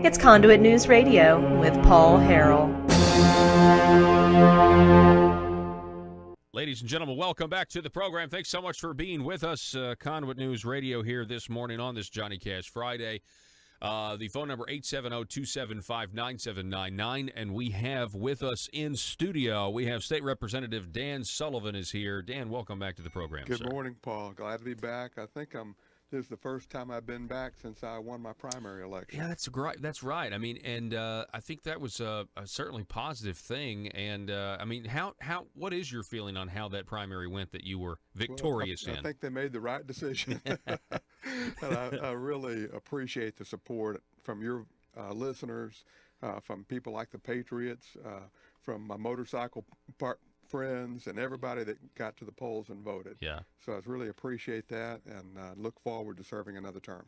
It's Conduit News Radio with Paul Harrell. Ladies and gentlemen, welcome back to the program. Thanks so much for being with us. Conduit News Radio here this morning on this Johnny Cash Friday. The phone number 870-275-9799, and we have with us in studio, we have State Representative Dan Sullivan is here. Dan, welcome back to the program, Good sir. morning, Paul. Glad to be back. I think this is the first time I've been back since I won my primary election. Yeah, that's right. That's right. I mean, and I think that was a certainly positive thing. And I mean, what is your feeling on how that primary went that you were victorious in? I think they made the right decision. And I really appreciate the support from your listeners, from people like the Patriots, from my motorcycle friends, and everybody that got to the polls and voted. Yeah. So I really appreciate that, and look forward to serving another term.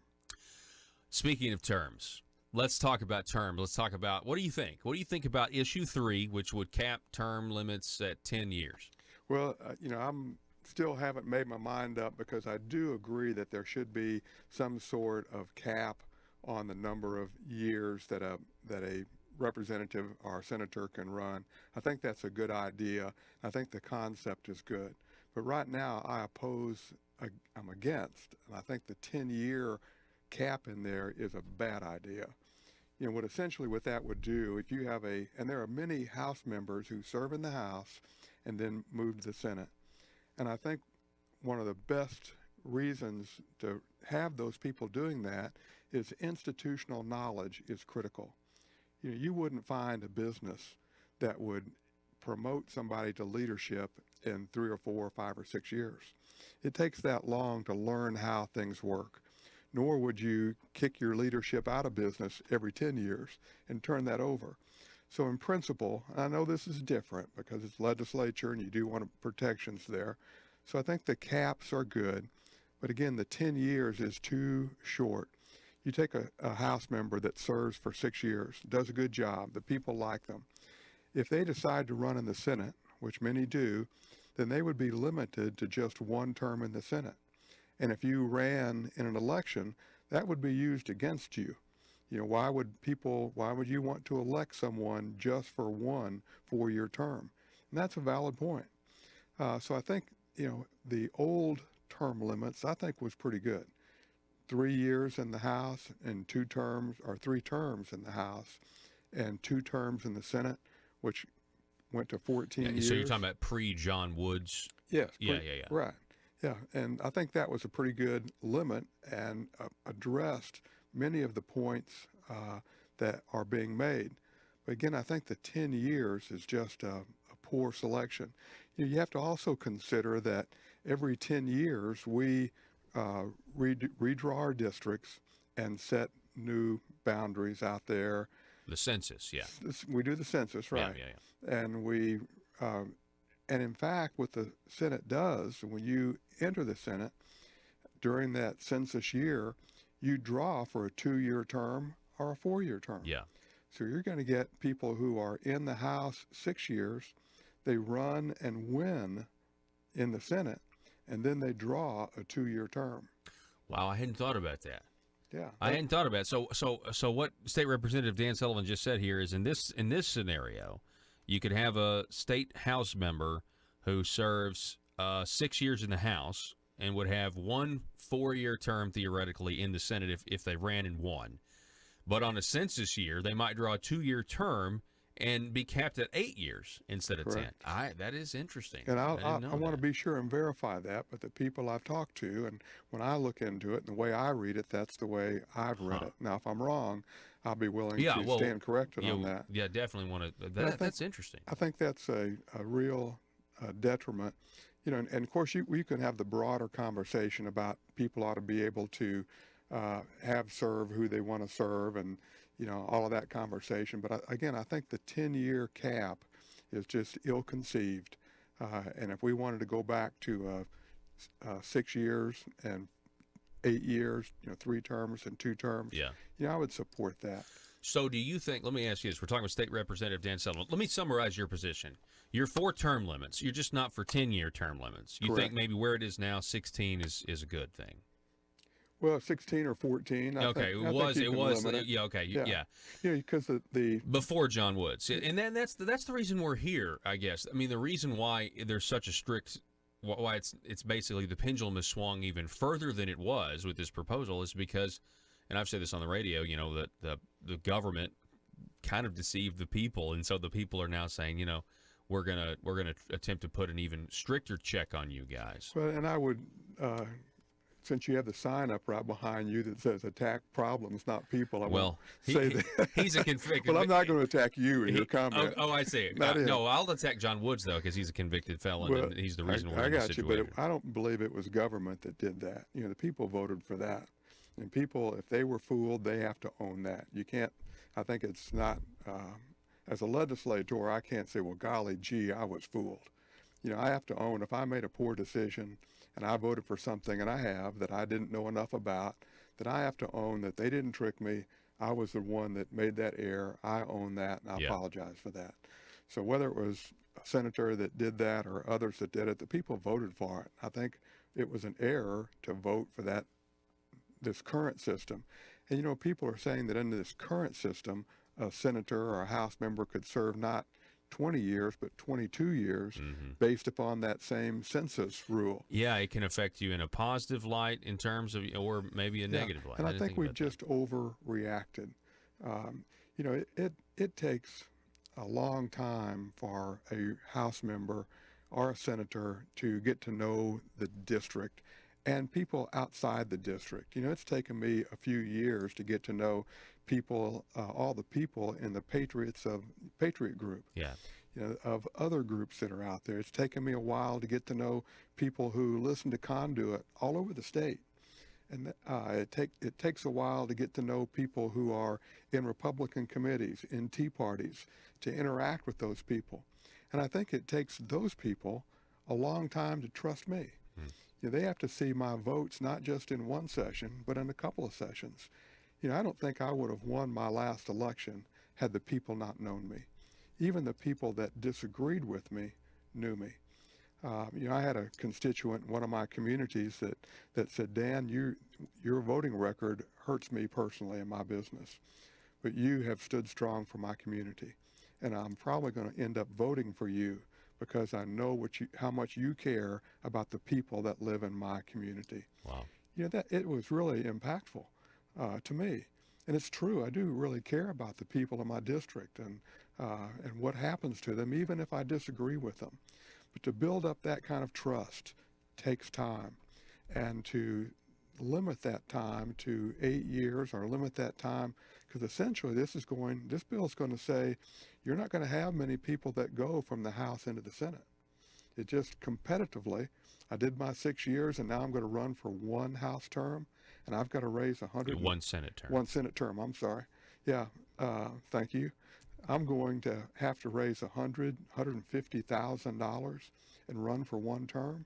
Speaking of terms, let's talk about terms. Let's talk about, what do you think? What do you think about issue 3, which would cap term limits at 10 years? Well, I'm still haven't made my mind up, because I do agree that there should be some sort of cap on the number of years that a representative or senator can run. I think that's a good idea. I think the concept is good. But right now, I'm against, and I think the 10-year cap in there is a bad idea. What that would do, if you have and there are many House members who serve in the House and then move to the Senate. And I think one of the best reasons to have those people doing that is institutional knowledge is critical. You wouldn't find a business that would promote somebody to leadership in 3 or 4 or 5 or 6 years. It takes that long to learn how things work. Nor would you kick your leadership out of business every 10 years and turn that over. So in principle, I know this is different because it's legislature and you do want protections there. So I think the caps are good. But again, the 10 years is too short. You take a House member that serves for 6 years, does a good job, the people like them. If they decide to run in the Senate, which many do, then they would be limited to just 1 term in the Senate. And if you ran in an election, that would be used against you. Why would you want to elect someone just for 1 4-year term? And that's a valid point. So I think, the old term limits, I think, was pretty good. 3 years in the House and 2 terms, or 3 terms in the House and 2 terms in the Senate, which went to 14 years. So you're talking about pre-John Woods? Yes. Yeah. Right. Yeah, and I think that was a pretty good limit and addressed many of the points that are being made. But again, I think the 10 years is just a poor selection. You have to also consider that every 10 years we redraw our districts and set new boundaries out there. The census, yeah. We do the census, right? Yeah. And and in fact, what the Senate does, when you enter the Senate during that census year, you draw for a 2-year term or a 4-year term. Yeah. So you're going to get people who are in the House 6 years, they run and win in the Senate, and then they draw a 2-year term. Wow, I hadn't thought about that. Yeah. I hadn't thought about it. So what State Representative Dan Sullivan just said here is in this scenario, you could have a state House member who serves 6 years in the House and would have 1 4-year term theoretically in the Senate if they ran and won. But on a census year, they might draw a 2-year term and be capped at 8 years instead of Correct. 10. That is interesting. And I want to be sure and verify that, but the people I've talked to, and when I look into it and the way I read it, that's the way I've read it. Now, if I'm wrong, I'll be willing to stand corrected on that. Yeah, definitely want to. That's interesting. I think that's a real detriment. And of course, you can have the broader conversation about people ought to be able to serve who they want to serve, and all of that conversation. But again, I think the 10-year cap is just ill-conceived. And if we wanted to go back to 6 years and 8 years, 3 terms and 2 terms, I would support that. So do you think, let me ask you this, we're talking with State Representative Dan Sullivan. Let me summarize your position. You're for term limits. You're just not for 10-year term limits. You Correct. think maybe where it is now, 16 is a good thing. Well, 16 or 14. Okay, I think you can limit it. yeah, okay, yeah. Because the Before John Woods, and then that's the reason we're here, I guess. I mean, the reason why there's such a strict, why it's basically the pendulum has swung even further than it was with this proposal is because, and I've said this on the radio, that the government kind of deceived the people, and so the people are now saying, we're gonna attempt to put an even stricter check on you guys. Well, and I would, since you have the sign up right behind you that says "attack problems, not people," I won't say that. He's a convicted. Well, I'm not going to attack you in your comment. Oh, I see. No, I'll attack John Woods though because he's a convicted felon and he's the reason we're in this situation. I got you, but I don't believe it was government that did that. The people voted for that, and people, if they were fooled, they have to own that. You can't. I think it's not. As a legislator, I can't say, well, golly gee, I was fooled. I have to own if I made a poor decision and I voted for something, and I have, that I didn't know enough about, that I have to own that they didn't trick me. I was the one that made that error. I own that, and I apologize for that. So whether it was a senator that did that or others that did it, the people voted for it. I think it was an error to vote for this current system. And, people are saying that under this current system, a senator or a House member could serve not 20 years, but 22 years based upon that same census rule. Yeah, it can affect you in a positive light in terms of, or maybe a negative light. And I think we've just overreacted. It takes a long time for a House member or a senator to get to know the district and people outside the district. It's taken me a few years to get to know people, all the people in the Patriot group. Yeah. Of other groups that are out there. It's taken me a while to get to know people who listen to Conduit all over the state. And it takes a while to get to know people who are in Republican committees, in Tea parties, to interact with those people. And I think it takes those people a long time to trust me. They have to see my votes not just in one session, but in a couple of sessions. I don't think I would have won my last election had the people not known me. Even the people that disagreed with me knew me. I had a constituent in one of my communities that said, Dan, your voting record hurts me personally in my business, but you have stood strong for my community, and I'm probably going to end up voting for you because I know how much you care about the people that live in my community. Wow. That it was really impactful to me. And it's true, I do really care about the people in my district and what happens to them, even if I disagree with them. But to build up that kind of trust takes time. And to limit that time to 8 years, or limit that time, because essentially this bill is going to say you're not going to have many people that go from the House into the Senate. It just competitively, I did my 6 years, and now I'm going to run for one House term, and I've got to raise 100. One Senate term. One Senate term, I'm sorry. Yeah, thank you. I'm going to have to raise $150,000 and run for one term.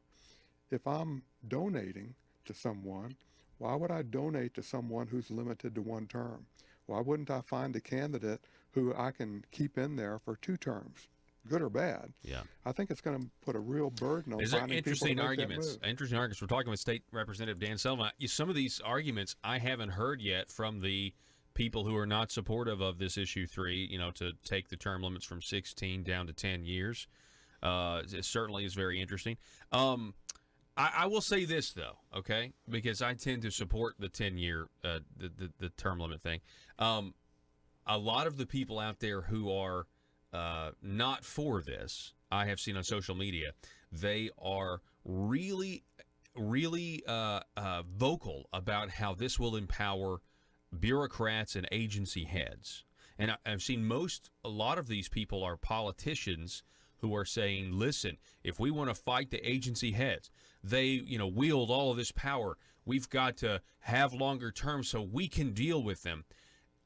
If I'm donating to someone, why would I donate to someone who's limited to one term? Why wouldn't I find a candidate who I can keep in there for 2 terms, good or bad? Yeah. I think it's going to put a real burden on finding interesting people to make arguments. Interesting arguments. We're talking with State Representative Dan Sullivan. Some of these arguments I haven't heard yet from the people who are not supportive of this issue 3, to take the term limits from 16 down to 10 years. It certainly is very interesting. I will say this, though, okay, because I tend to support the 10-year, the term limit thing. A lot of the people out there who are not for this, I have seen on social media, they are really, really vocal about how this will empower bureaucrats and agency heads. And I've seen a lot of these people are politicians who are saying, listen, if we want to fight the agency heads, they, wield all of this power. We've got to have longer terms so we can deal with them.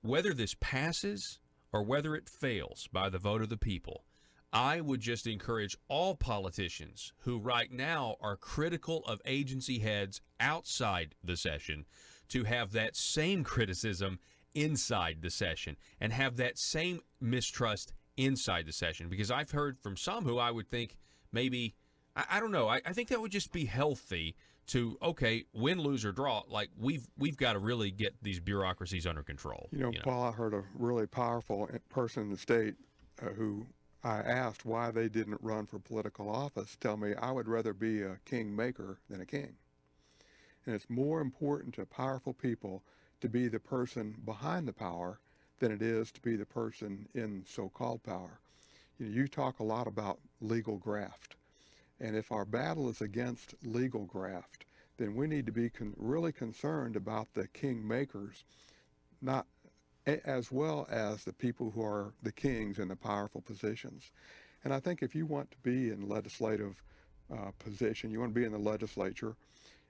Whether this passes or whether it fails by the vote of the people, I would just encourage all politicians who right now are critical of agency heads outside the session to have that same criticism inside the session and have that same mistrust inside the session, because I've heard from some who I would think maybe, I don't know, I think that would just be healthy to, okay, win, lose, or draw. Like we've got to really get these bureaucracies under control. Paul, I heard a really powerful person in the state who I asked why they didn't run for political office tell me, I would rather be a kingmaker than a king. And it's more important to powerful people to be the person behind the power than it is to be the person in so-called power. You talk a lot about legal graft. And if our battle is against legal graft, then we need to be really concerned about the kingmakers, not as well as the people who are the kings in the powerful positions. And I think if you want to be in legislative position, you want to be in the legislature,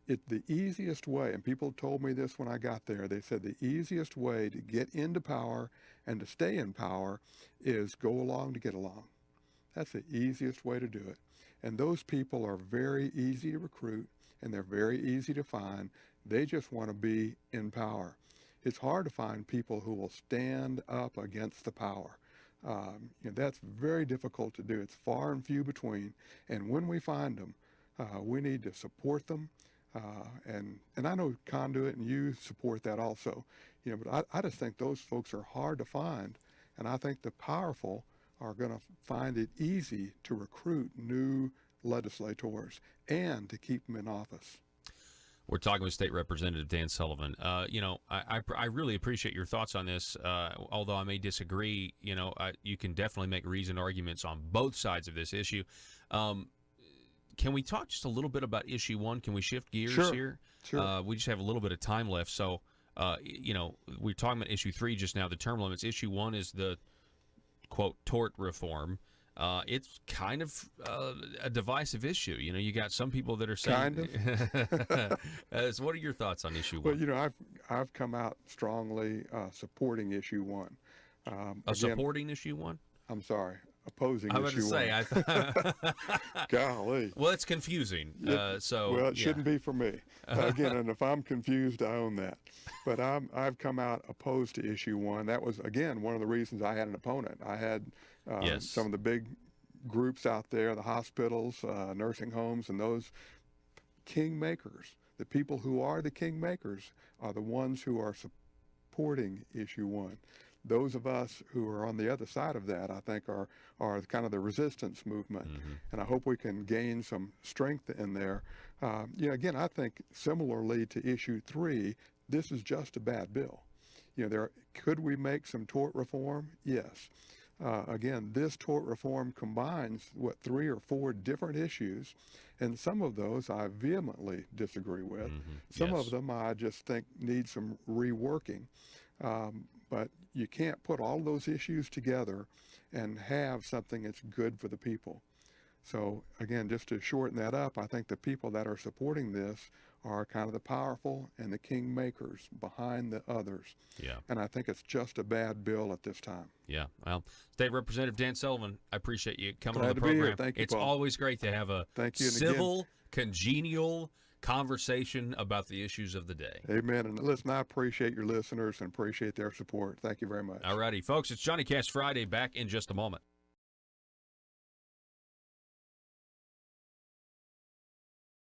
the easiest way, and people told me this when I got there, they said the easiest way to get into power and to stay in power is go along to get along. That's the easiest way to do it. And those people are very easy to recruit, and they're very easy to find. They just want to be in power. It's hard to find people who will stand up against the power. That's very difficult to do. It's far and few between. And when we find them, we need to support them. And I know Conduit and you support that also. But I just think those folks are hard to find. And I think the powerful are going to find it easy to recruit new legislators and to keep them in office. We're talking with State Representative Dan Sullivan. I really appreciate your thoughts on this. Although I may disagree, you can definitely make reasoned arguments on both sides of this issue. Can we talk just a little bit about issue 1? Can we shift gears here? Sure. We just have a little bit of time left. So, we're talking about issue 3 just now, the term limits. Issue 1 is the, quote, tort reform. It's kind of a divisive issue. You got some people that are saying... Kind of. So what are your thoughts on issue 1? Well, I've come out strongly supporting issue 1. Supporting issue 1? I'm sorry. Opposing I was issue going to say, 1. Golly. Well, it's confusing. Well, it shouldn't be for me. Again, and if I'm confused, I own that. But I've come out opposed to issue 1. That was, again, one of the reasons I had an opponent. I had some of the big groups out there, the hospitals, nursing homes, and those kingmakers. The people who are the kingmakers are the ones who are supporting issue 1. Those of us who are on the other side of that, I think, are kind of the resistance movement. Mm-hmm. And I hope we can gain some strength in there. Again, I think similarly to issue 3, this is just a bad bill. Could we make some tort reform? Yes. Again, this tort reform combines 3 or 4 different issues, and some of those I vehemently disagree with. Mm-hmm. Some of them I just think need some reworking. But you can't put all those issues together and have something that's good for the people. So again, just to shorten that up, I think the people that are supporting this are kind of the powerful and the kingmakers behind the others. Yeah. And I think it's just a bad bill at this time. Yeah. Well, State Representative Dan Sullivan, I appreciate you coming Glad on the to be program. here. Thank you, it's Paul. Always great to have a civil, congenial conversation about the issues of the day. Amen. And listen, I appreciate your listeners and appreciate their support. Thank you very much. All righty, folks. It's Johnny Cash Friday. Back in just a moment.